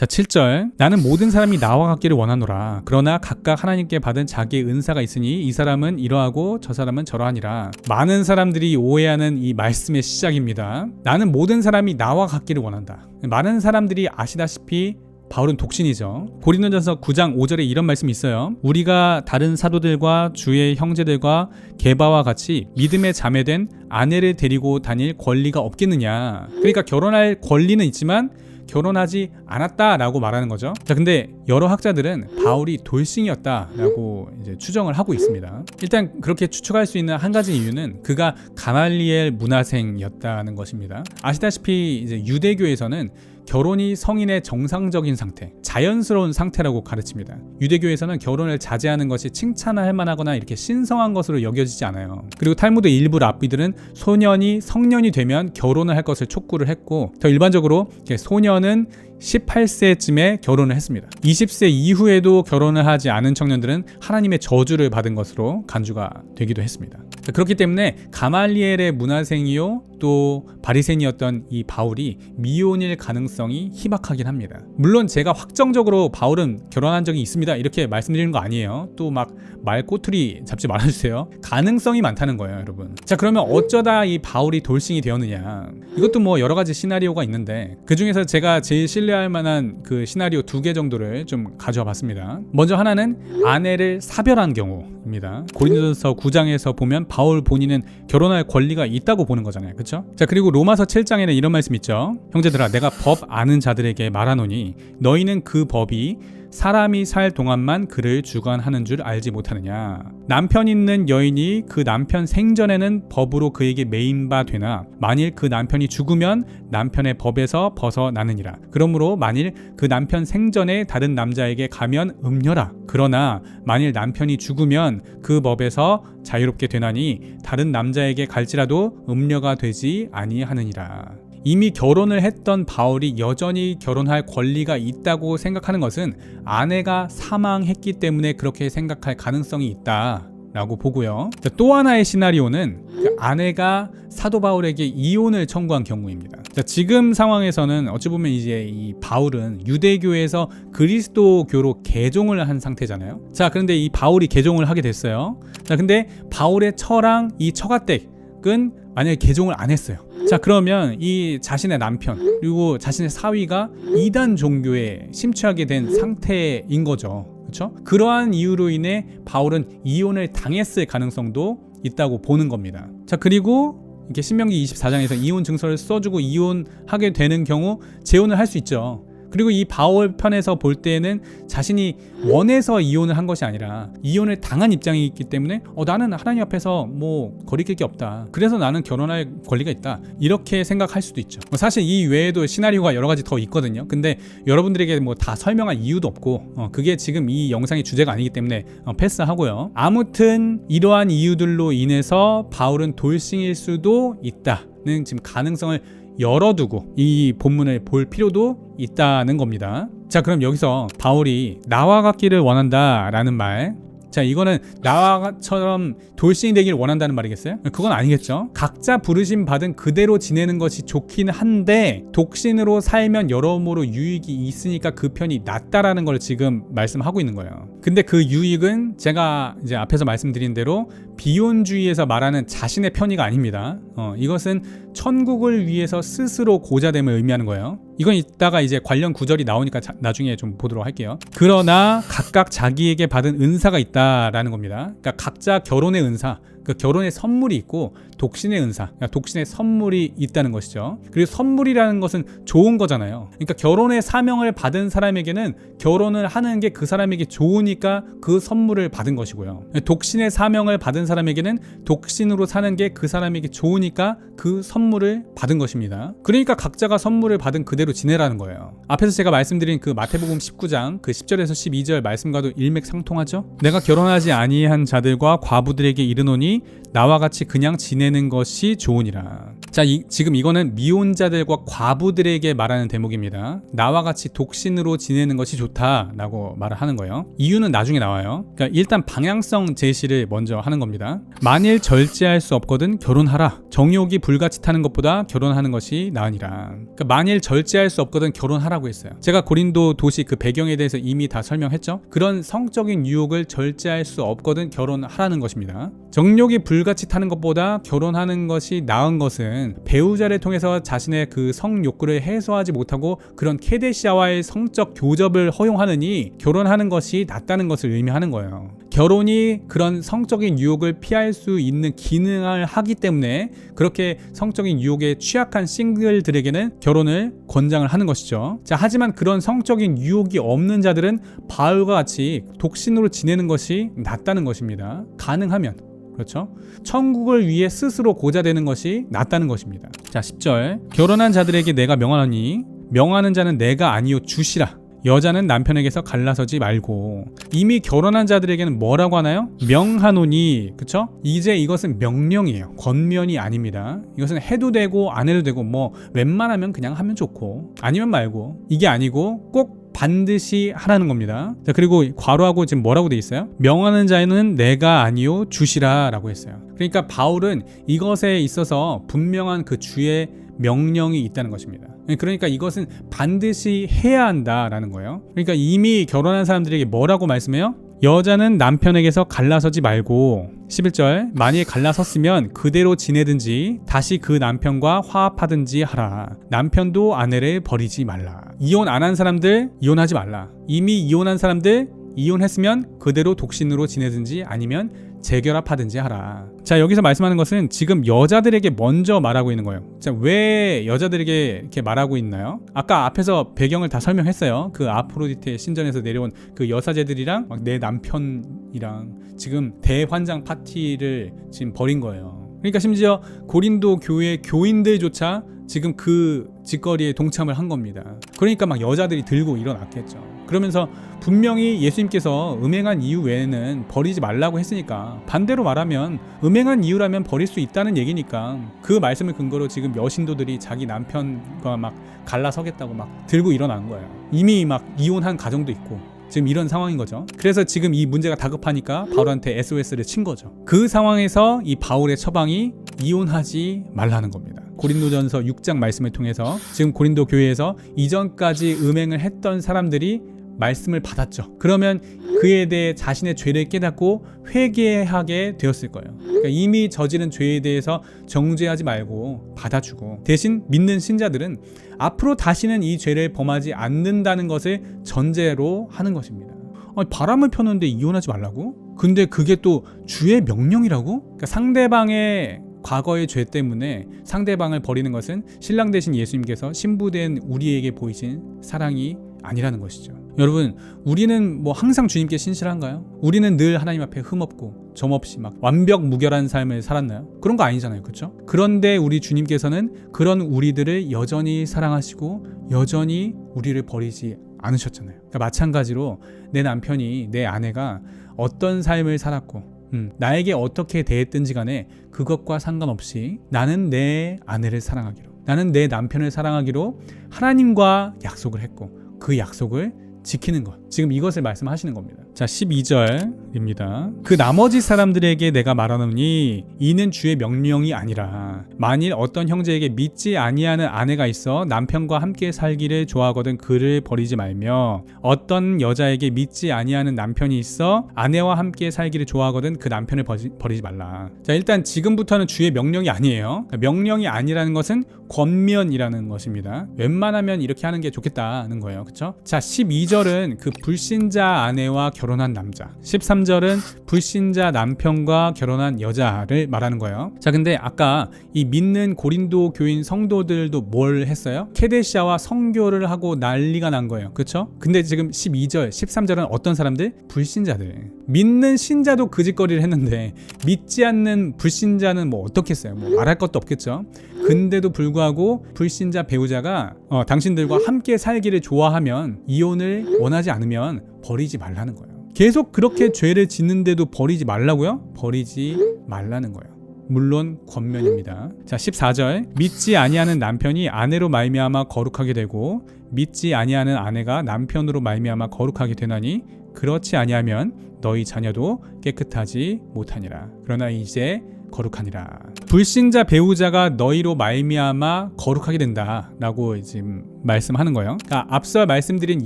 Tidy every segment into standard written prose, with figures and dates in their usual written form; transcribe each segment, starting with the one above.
자, 7절. 나는 모든 사람이 나와 같기를 원하노라. 그러나 각각 하나님께 받은 자기의 은사가 있으니 이 사람은 이러하고 저 사람은 저러하니라. 많은 사람들이 오해하는 이 말씀의 시작입니다. 나는 모든 사람이 나와 같기를 원한다. 많은 사람들이 아시다시피 바울은 독신이죠. 고린도전서 9장 5절에 이런 말씀이 있어요. 우리가 다른 사도들과 주의 형제들과 게바와 같이 믿음에 자매된 아내를 데리고 다닐 권리가 없겠느냐. 그러니까 결혼할 권리는 있지만 결혼하지 않았다라고 말하는 거죠. 자, 근데 여러 학자들은 바울이 돌싱이었다라고 이제 추정을 하고 있습니다. 일단 그렇게 추측할 수 있는 한 가지 이유는 그가 가말리엘 문화생이었다는 것입니다. 아시다시피 이제 유대교에서는 결혼이 성인의 정상적인 상태, 자연스러운 상태라고 가르칩니다. 유대교에서는 결혼을 자제하는 것이 칭찬할 만하거나 이렇게 신성한 것으로 여겨지지 않아요. 그리고 탈무드 일부 랍비들은 소년이 성년이 되면 결혼을 할 것을 촉구를 했고, 더 일반적으로 소년은 18세쯤에 결혼을 했습니다. 20세 이후에도 결혼을 하지 않은 청년들은 하나님의 저주를 받은 것으로 간주가 되기도 했습니다. 그렇기 때문에 가말리엘의 문화생이요 또 바리새인이었던 이 바울이 미혼일 가능성이 희박하긴 합니다. 물론 제가 확정적으로 바울은 결혼한 적이 있습니다 이렇게 말씀드리는 거 아니에요. 또 막 말꼬투리 잡지 말아주세요. 가능성이 많다는 거예요, 여러분. 자, 그러면 어쩌다 이 바울이 돌싱이 되었느냐. 이것도 뭐 여러 가지 시나리오가 있는데 그 중에서 제가 제일 신뢰할 만한 그 시나리오 2개 정도를 좀 가져와 봤습니다. 먼저 하나는 아내를 사별한 경우입니다. 고린도전서 9장에서 보면 바울 본인은 결혼할 권리가 있다고 보는 거잖아요, 그렇죠? 자, 그리고 로마서 7장에는 이런 말씀 있죠. 형제들아, 내가 법 아는 자들에게 말하노니 너희는 그 법이 사람이 살 동안만 그를 주관하는 줄 알지 못하느냐. 남편 있는 여인이 그 남편 생전에는 법으로 그에게 매인 바 되나 만일 그 남편이 죽으면 남편의 법에서 벗어나느니라. 그러므로 만일 그 남편 생전에 다른 남자에게 가면 음녀라. 그러나 만일 남편이 죽으면 그 법에서 자유롭게 되나니 다른 남자에게 갈지라도 음녀가 되지 아니하느니라. 이미 결혼을 했던 바울이 여전히 결혼할 권리가 있다고 생각하는 것은 아내가 사망했기 때문에 그렇게 생각할 가능성이 있다라고 보고요. 또 하나의 시나리오는 아내가 사도 바울에게 이혼을 청구한 경우입니다. 지금 상황에서는 어찌 보면 이제 이 바울은 유대교에서 그리스도교로 개종을 한 상태잖아요. 자, 그런데 이 바울이 개종을 하게 됐어요. 자, 근데 바울의 처랑 이 처가댁은 만약에 개종을 안 했어요. 자, 그러면 이 자신의 남편 그리고 자신의 사위가 이단 종교에 심취하게 된 상태인 거죠. 그렇죠? 그러한 이유로 인해 바울은 이혼을 당했을 가능성도 있다고 보는 겁니다. 자, 그리고 이렇게 신명기 24장에서 이혼 증서를 써주고 이혼하게 되는 경우 재혼을 할 수 있죠. 그리고 이 바울 편에서 볼 때에는 자신이 원해서 이혼을 한 것이 아니라 이혼을 당한 입장이 있기 때문에 나는 하나님 앞에서 뭐 거리낄 게 없다. 그래서 나는 결혼할 권리가 있다. 이렇게 생각할 수도 있죠. 사실 이 외에도 시나리오가 여러 가지 더 있거든요. 근데 여러분들에게 뭐 다 설명할 이유도 없고 그게 지금 이 영상의 주제가 아니기 때문에 패스하고요. 아무튼 이러한 이유들로 인해서 바울은 돌싱일 수도 있다는 지금 가능성을 열어두고 이 본문을 볼 필요도 있다는 겁니다. 자, 그럼 여기서 바울이 나와 같기를 원한다 라는 말, 자, 이거는 나와처럼 돌싱이 되길 원한다는 말이겠어요? 그건 아니겠죠. 각자 부르심 받은 그대로 지내는 것이 좋긴 한데 독신으로 살면 여러모로 유익이 있으니까 그 편이 낫다라는 걸 지금 말씀하고 있는 거예요. 근데 그 유익은 제가 이제 앞에서 말씀드린 대로 비혼주의에서 말하는 자신의 편의가 아닙니다. 이것은 천국을 위해서 스스로 고자됨을 의미하는 거예요. 이건 이따가 이제 관련 구절이 나오니까 나중에 좀 보도록 할게요. 그러나 각각 자기에게 받은 은사가 있다라는 겁니다. 그러니까 각자 결혼의 은사, 그 결혼의 선물이 있고 독신의 은사, 그러니까 독신의 선물이 있다는 것이죠. 그리고 선물이라는 것은 좋은 거잖아요. 그러니까 결혼의 사명을 받은 사람에게는 결혼을 하는 게 그 사람에게 좋으니까 그 선물을 받은 것이고요. 독신의 사명을 받은 사람에게는 독신으로 사는 게 그 사람에게 좋으니까 그 선물을 받은 것입니다. 그러니까 각자가 선물을 받은 그대로 지내라는 거예요. 앞에서 제가 말씀드린 그 마태복음 19장 그 10절에서 12절 말씀과도 일맥상통하죠. 내가 결혼하지 아니한 자들과 과부들에게 이르노니 나와 같이 그냥 지내는 것이 좋으니라. 자, 지금 이거는 미혼자들과 과부들에게 말하는 대목입니다. 나와 같이 독신으로 지내는 것이 좋다라고 말을 하는 거예요. 이유는 나중에 나와요. 그러니까 일단 방향성 제시를 먼저 하는 겁니다. 만일 절제할 수 없거든 결혼하라. 정욕이 불같이 타는 것보다 결혼하는 것이 나으니라. 그러니까 만일 절제할 수 없거든 결혼하라고 했어요. 제가 고린도 도시 그 배경에 대해서 이미 다 설명했죠. 그런 성적인 유혹을 절제할 수 없거든 결혼하라는 것입니다. 정욕이 불같이 타는 것보다 결혼하는 것이 나은 것은 배우자를 통해서 자신의 그 성욕구를 해소하지 못하고 그런 케데시아와의 성적 교접을 허용하느니 결혼하는 것이 낫다는 것을 의미하는 거예요. 결혼이 그런 성적인 유혹을 피할 수 있는 기능을 하기 때문에 그렇게 성적인 유혹에 취약한 싱글들에게는 결혼을 권장을 하는 것이죠. 자, 하지만 그런 성적인 유혹이 없는 자들은 바울과 같이 독신으로 지내는 것이 낫다는 것입니다. 가능하면. 그렇죠? 천국을 위해 스스로 고자되는 것이 낫다는 것입니다. 자, 10절. 결혼한 자들에게 내가 명하노니 명하는 자는 내가 아니요 주시라. 여자는 남편에게서 갈라서지 말고. 이미 결혼한 자들에게는 뭐라고 하나요? 명하노니. 그쵸? 이제 이것은 명령이에요. 권면이 아닙니다. 이것은 해도 되고 안 해도 되고 뭐 웬만하면 그냥 하면 좋고 아니면 말고 이게 아니고 꼭 반드시 하라는 겁니다. 자, 그리고 괄호하고 지금 뭐라고 돼 있어요? 명하는 자에는 내가 아니요 주시라 라고 했어요. 그러니까 바울은 이것에 있어서 분명한 그 주의 명령이 있다는 것입니다. 그러니까 이것은 반드시 해야 한다라는 거예요. 그러니까 이미 결혼한 사람들에게 뭐라고 말씀해요? 여자는 남편에게서 갈라서지 말고 11절 만일 갈라섰으면 그대로 지내든지 다시 그 남편과 화합하든지 하라. 남편도 아내를 버리지 말라. 이혼 안 한 사람들 이혼하지 말라. 이미 이혼한 사람들 이혼했으면 그대로 독신으로 지내든지 아니면 재결합하든지 하라. 자, 여기서 말씀하는 것은 지금 여자들에게 먼저 말하고 있는 거예요. 자, 왜 여자들에게 이렇게 말하고 있나요? 아까 앞에서 배경을 다 설명했어요. 그 아프로디테 신전에서 내려온 그 여사제들이랑 막 내 남편이랑 지금 대환장 파티를 지금 벌인 거예요. 그러니까 심지어 고린도 교회 교인들조차 지금 그 짓거리에 동참을 한 겁니다. 그러니까 막 여자들이 들고 일어났겠죠. 그러면서 분명히 예수님께서 음행한 이유 외에는 버리지 말라고 했으니까 반대로 말하면 음행한 이유라면 버릴 수 있다는 얘기니까 그 말씀을 근거로 지금 여신도들이 자기 남편과 막 갈라서겠다고 막 들고 일어난 거예요. 이미 막 이혼한 가정도 있고 지금 이런 상황인 거죠. 그래서 지금 이 문제가 다급하니까 바울한테 SOS를 친 거죠. 그 상황에서 이 바울의 처방이 이혼하지 말라는 겁니다. 고린도전서 6장 말씀을 통해서 지금 고린도 교회에서 이전까지 음행을 했던 사람들이 말씀을 받았죠. 그러면 그에 대해 자신의 죄를 깨닫고 회개하게 되었을 거예요. 그러니까 이미 저지른 죄에 대해서 정죄하지 말고 받아주고 대신 믿는 신자들은 앞으로 다시는 이 죄를 범하지 않는다는 것을 전제로 하는 것입니다. 아니, 바람을 폈는데 이혼하지 말라고? 근데 그게 또 주의 명령이라고? 그러니까 상대방의 과거의 죄 때문에 상대방을 버리는 것은 신랑 되신 예수님께서 신부된 우리에게 보이신 사랑이 아니라는 것이죠. 여러분, 우리는 뭐 항상 주님께 신실한가요? 우리는 늘 하나님 앞에 흠없고 점없이 막 완벽 무결한 삶을 살았나요? 그런 거 아니잖아요, 그렇죠? 그런데 우리 주님께서는 그런 우리들을 여전히 사랑하시고 여전히 우리를 버리지 않으셨잖아요. 그러니까 마찬가지로 내 남편이, 내 아내가 어떤 삶을 살았고 나에게 어떻게 대했든지 간에 그것과 상관없이 나는 내 아내를 사랑하기로, 나는 내 남편을 사랑하기로 하나님과 약속을 했고 그 약속을 지키는 것, 지금 이것을 말씀하시는 겁니다. 자, 12절입니다. 그 나머지 사람들에게 내가 말하노니 이는 주의 명령이 아니라 만일 어떤 형제에게 믿지 아니하는 아내가 있어 남편과 함께 살기를 좋아하거든 그를 버리지 말며 어떤 여자에게 믿지 아니하는 남편이 있어 아내와 함께 살기를 좋아하거든 그 남편을 버리지 말라. 자, 일단 지금부터는 주의 명령이 아니에요. 명령이 아니라는 것은 권면이라는 것입니다. 웬만하면 이렇게 하는 게 좋겠다는 거예요. 그렇죠? 자, 12절은 그 불신자 아내와 결혼한 남자, 13절은 불신자 남편과 결혼한 여자를 말하는 거예요. 자, 근데 아까 이 믿는 고린도 교인 성도들도 뭘 했어요? 케데시아와 성교를 하고 난리가 난 거예요. 그렇죠? 근데 지금 12절, 13절은 어떤 사람들? 불신자들. 믿는 신자도 그 짓거리를 했는데 믿지 않는 불신자는 뭐 어떻겠어요? 뭐 말할 것도 없겠죠. 근데도 불구하고 불신자 배우자가 당신들과 함께 살기를 좋아하면, 이혼을 원하지 않으면 버리지 말라는 거예요. 계속 그렇게 죄를 짓는데도 버리지 말라고요? 버리지 말라는 거예요. 물론 권면입니다. 자, 14절. 믿지 아니하는 남편이 아내로 말미암아 거룩하게 되고 믿지 아니하는 아내가 남편으로 말미암아 거룩하게 되나니 그렇지 아니하면 너희 자녀도 깨끗하지 못하니라. 그러나 이제 거룩하니라. 불신자 배우자가 너희로 말미암아 거룩하게 된다라고 지금 말씀하는 거예요. 그러니까 앞서 말씀드린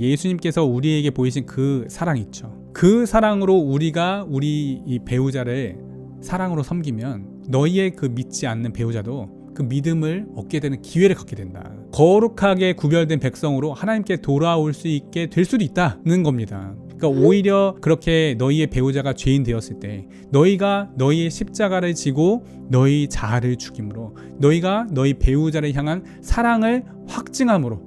예수님께서 우리에게 보이신 그 사랑 있죠. 그 사랑으로 우리가 우리 이 배우자를 사랑으로 섬기면 너희의 그 믿지 않는 배우자도 그 믿음을 얻게 되는 기회를 갖게 된다. 거룩하게 구별된 백성으로 하나님께 돌아올 수 있게 될 수도 있다는 겁니다. 그러니까 오히려 그렇게 너희의 배우자가 죄인 되었을 때 너희가 너희의 십자가를 지고 너희 자아를 죽임으로 너희가 너희 배우자를 향한 사랑을 확증함으로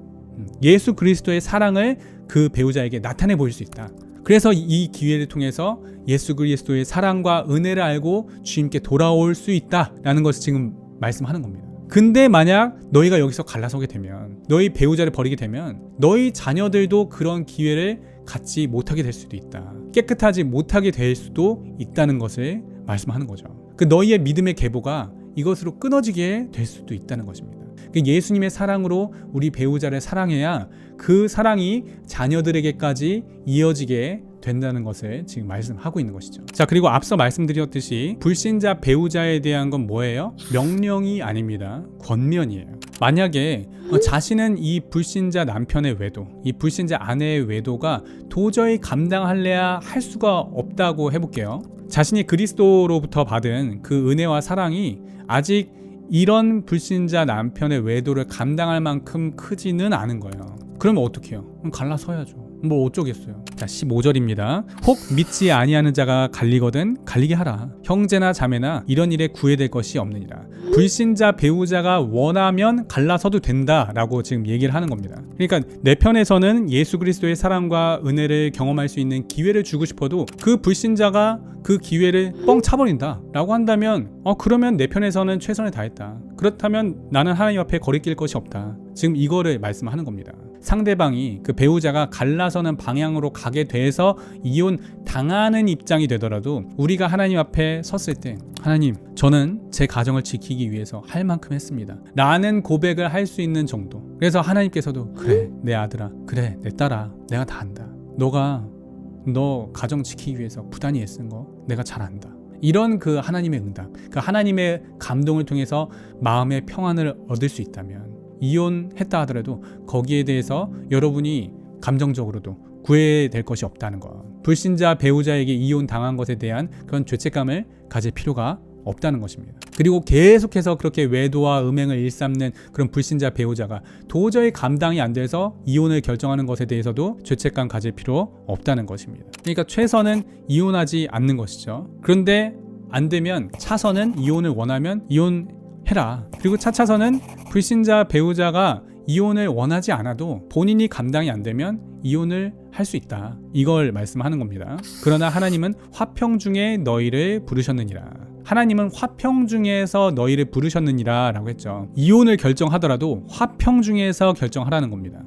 예수 그리스도의 사랑을 그 배우자에게 나타내 보일 수 있다. 그래서 이 기회를 통해서 예수 그리스도의 사랑과 은혜를 알고 주님께 돌아올 수 있다라는 것을 지금 말씀하는 겁니다. 근데 만약 너희가 여기서 갈라서게 되면 너희 배우자를 버리게 되면 너희 자녀들도 그런 기회를 갖지 못하게 될 수도 있다. 깨끗하지 못하게 될 수도 있다는 것을 말씀하는 거죠. 그 너희의 믿음의 계보가 이것으로 끊어지게 될 수도 있다는 것입니다. 예수님의 사랑으로 우리 배우자를 사랑해야 그 사랑이 자녀들에게까지 이어지게 된다는 것을 지금 말씀하고 있는 것이죠. 자, 그리고 앞서 말씀드렸듯이 불신자 배우자에 대한 건 뭐예요? 명령이 아닙니다. 권면이에요. 만약에 자신은 이 불신자 남편의 외도, 이 불신자 아내의 외도가 도저히 감당할래야 할 수가 없다고 해볼게요. 자신이 그리스도로부터 받은 그 은혜와 사랑이 아직 이런 불신자 남편의 외도를 감당할 만큼 크지는 않은 거예요. 그러면 어떻게 해요? 그럼 갈라서야죠. 뭐 어쩌겠어요. 자, 15절입니다. 혹 믿지 아니하는 자가 갈리거든 갈리게 하라. 형제나 자매나 이런 일에 구애될 것이 없느니라. 불신자 배우자가 원하면 갈라서도 된다라고 지금 얘기를 하는 겁니다. 그러니까 내 편에서는 예수 그리스도의 사랑과 은혜를 경험할 수 있는 기회를 주고 싶어도 그 불신자가 그 기회를 뻥 차버린다 라고 한다면 그러면 내 편에서는 최선을 다했다. 그렇다면 나는 하나님 앞에 거리낄 것이 없다. 지금 이거를 말씀하는 겁니다. 상대방이 그 배우자가 갈라서는 방향으로 가게 돼서 이혼 당하는 입장이 되더라도 우리가 하나님 앞에 섰을 때 하나님, 저는 제 가정을 지키기 위해서 할 만큼 했습니다 라는 고백을 할 수 있는 정도. 그래서 하나님께서도 그래 내 아들아, 그래 내 딸아, 내가 다 안다. 너 가정 지키기 위해서 부단히 애쓴 거 내가 잘 안다. 이런 그 하나님의 응답, 그 하나님의 감동을 통해서 마음의 평안을 얻을 수 있다면 이혼했다 하더라도 거기에 대해서 여러분이 감정적으로도 구애될 것이 없다는 것. 불신자 배우자에게 이혼 당한 것에 대한 그런 죄책감을 가질 필요가 없다는 것입니다. 그리고 계속해서 그렇게 외도와 음행을 일삼는 그런 불신자 배우자가 도저히 감당이 안 돼서 이혼을 결정하는 것에 대해서도 죄책감 가질 필요 없다는 것입니다. 그러니까 최선은 이혼하지 않는 것이죠. 그런데 안 되면 차선은 이혼을 원하면 이혼해라. 그리고 차차선은 불신자 배우자가 이혼을 원하지 않아도 본인이 감당이 안 되면 이혼을 할 수 있다. 이걸 말씀하는 겁니다. 그러나 하나님은 화평 중에 너희를 부르셨느니라. 하나님은 화평 중에서 너희를 부르셨느니라 라고 했죠. 이혼을 결정하더라도 화평 중에서 결정하라는 겁니다.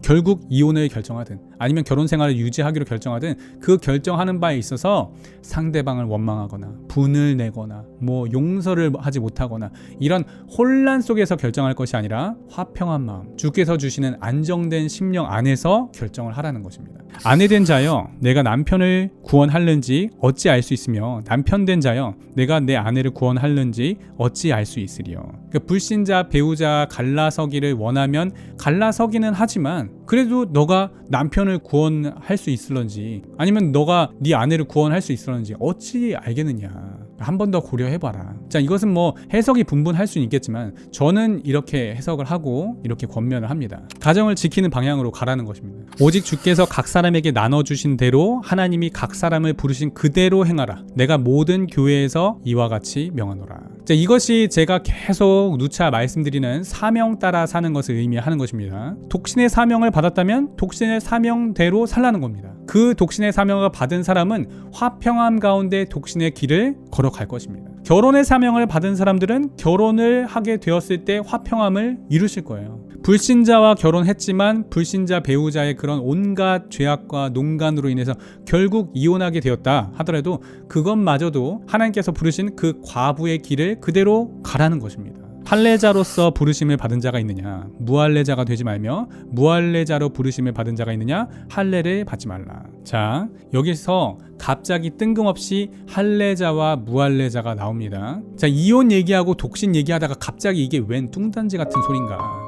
결국 이혼을 결정하든 아니면 결혼 생활을 유지하기로 결정하든 그 결정하는 바에 있어서 상대방을 원망하거나 분을 내거나 뭐 용서를 하지 못하거나 이런 혼란 속에서 결정할 것이 아니라 화평한 마음, 주께서 주시는 안정된 심령 안에서 결정을 하라는 것입니다. 아내 된 자여 내가 남편을 구원할는지 어찌 알 수 있으며 남편 된 자여 내가 내 아내를 구원할는지 어찌 알 수 있으리요. 그 불신자 배우자 갈라서기를 원하면 갈라서기는 하지만 그래도 너가 남편을 구원할 수 있을런지 아니면 너가 네 아내를 구원할 수 있을런지 어찌 알겠느냐. 한 번 더 고려해봐라. 자, 이것은 뭐 해석이 분분할 수는 있겠지만 저는 이렇게 해석을 하고 이렇게 권면을 합니다. 가정을 지키는 방향으로 가라는 것입니다. 오직 주께서 각 사람에게 나눠주신 대로 하나님이 각 사람을 부르신 그대로 행하라. 내가 모든 교회에서 이와 같이 명하노라. 자, 이것이 제가 계속 누차 말씀드리는 사명 따라 사는 것을 의미하는 것입니다. 독신의 사명을 받았다면 독신의 사명대로 살라는 겁니다. 그 독신의 사명을 받은 사람은 화평함 가운데 독신의 길을 걸어갈 것입니다. 결혼의 사명을 받은 사람들은 결혼을 하게 되었을 때 화평함을 이루실 거예요. 불신자와 결혼했지만 불신자 배우자의 그런 온갖 죄악과 농간으로 인해서 결국 이혼하게 되었다 하더라도 그것마저도 하나님께서 부르신 그 과부의 길을 그대로 가라는 것입니다. 할례자로서 부르심을 받은 자가 있느냐, 무할례자가 되지 말며 무할례자로 부르심을 받은 자가 있느냐, 할례를 받지 말라. 자, 여기서 갑자기 뜬금없이 할례자와 무할례자가 나옵니다. 자, 이혼 얘기하고 독신 얘기하다가 갑자기 이게 웬 뚱딴지 같은 소린가.